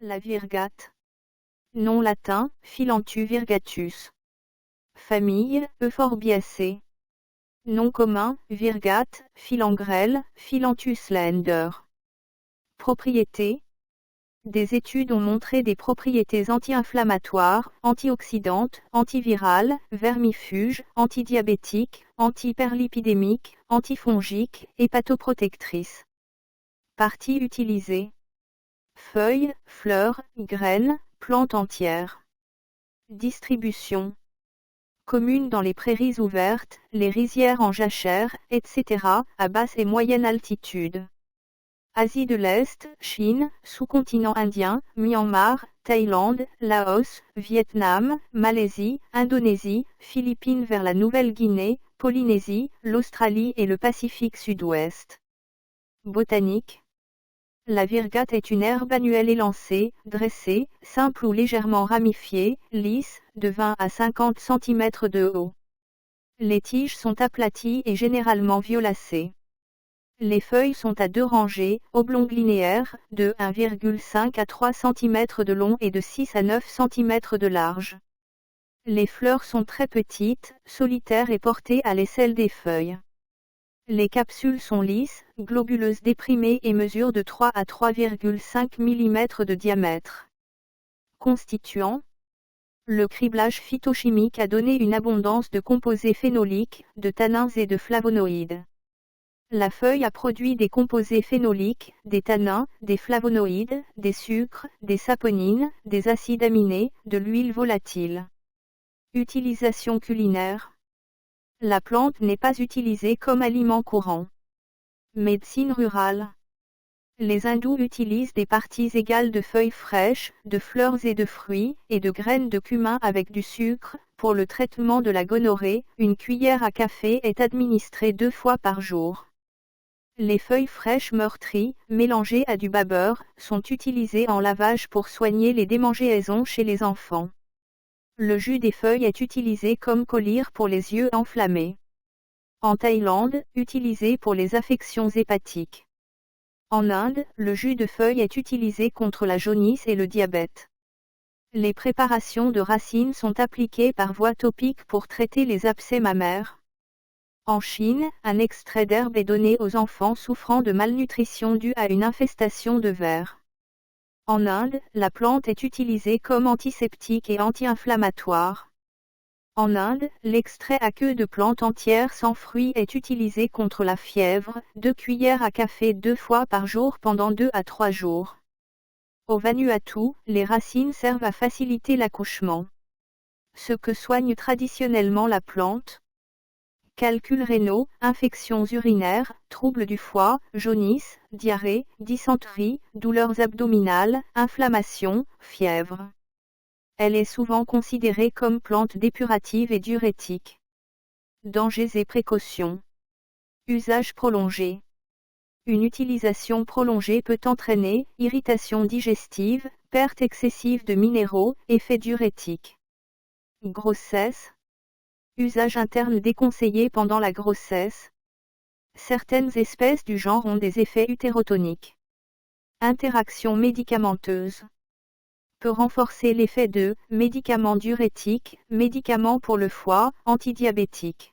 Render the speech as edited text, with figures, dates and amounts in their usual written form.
La virgate. Nom latin, Philanthus virgatus. Famille, Euphorbiaceae. Nom commun, virgate, filangrelle, Philanthus laender. Propriétés. Des études ont montré des propriétés anti-inflammatoires, antioxydantes, antivirales, vermifuges, antidiabétiques, anti-hyperlipidémiques, antifongiques, hépatoprotectrices. Parties utilisées. Feuilles, fleurs, graines, plantes entières. Distribution. Commune dans les prairies ouvertes, les rizières en jachère, etc., à basse et moyenne altitude. Asie de l'Est, Chine, sous-continent indien, Myanmar, Thaïlande, Laos, Vietnam, Malaisie, Indonésie, Philippines vers la Nouvelle-Guinée, Polynésie, l'Australie et le Pacifique Sud-Ouest. Botanique. La virgate est une herbe annuelle élancée, dressée, simple ou légèrement ramifiée, lisse, de 20 à 50 cm de haut. Les tiges sont aplaties et généralement violacées. Les feuilles sont à deux rangées, oblongs-linéaires, de 1,5 à 3 cm de long et de 6 à 9 cm de large. Les fleurs sont très petites, solitaires et portées à l'aisselle des feuilles. Les capsules sont lisses, globuleuses déprimées et mesurent de 3 à 3,5 mm de diamètre. Constituants. Le criblage phytochimique a donné une abondance de composés phénoliques, de tannins et de flavonoïdes. La feuille a produit des composés phénoliques, des tannins, des flavonoïdes, des sucres, des saponines, des acides aminés, de l'huile volatile. Utilisation culinaire. La plante n'est pas utilisée comme aliment courant. Médecine rurale. Les hindous utilisent des parties égales de feuilles fraîches, de fleurs et de fruits, et de graines de cumin avec du sucre. Pour le traitement de la gonorrhée, une cuillère à café est administrée 2 fois par jour. Les feuilles fraîches meurtries, mélangées à du babeur, sont utilisées en lavage pour soigner les démangeaisons chez les enfants. Le jus des feuilles est utilisé comme collyre pour les yeux enflammés. En Thaïlande, utilisé pour les affections hépatiques. En Inde, le jus de feuille est utilisé contre la jaunisse et le diabète. Les préparations de racines sont appliquées par voie topique pour traiter les abcès mammaires. En Chine, un extrait d'herbe est donné aux enfants souffrant de malnutrition due à une infestation de vers. En Inde, la plante est utilisée comme antiseptique et anti-inflammatoire. En Inde, l'extrait à queue de plante entière sans fruits est utilisé contre la fièvre, 2 cuillères à café 2 fois par jour pendant 2 à 3 jours. Au Vanuatu, les racines servent à faciliter l'accouchement. Ce que soigne traditionnellement la plante. Calculs rénaux, infections urinaires, troubles du foie, jaunisse, diarrhée, dysenterie, douleurs abdominales, inflammation, fièvre. Elle est souvent considérée comme plante dépurative et diurétique. Dangers et précautions. Usage prolongé. Une utilisation prolongée peut entraîner irritation digestive, perte excessive de minéraux, effet diurétique. Grossesse. Usage interne déconseillé pendant la grossesse. Certaines espèces du genre ont des effets utérotoniques. Interaction médicamenteuse. Peut renforcer l'effet de médicaments diurétiques, médicaments pour le foie, antidiabétiques.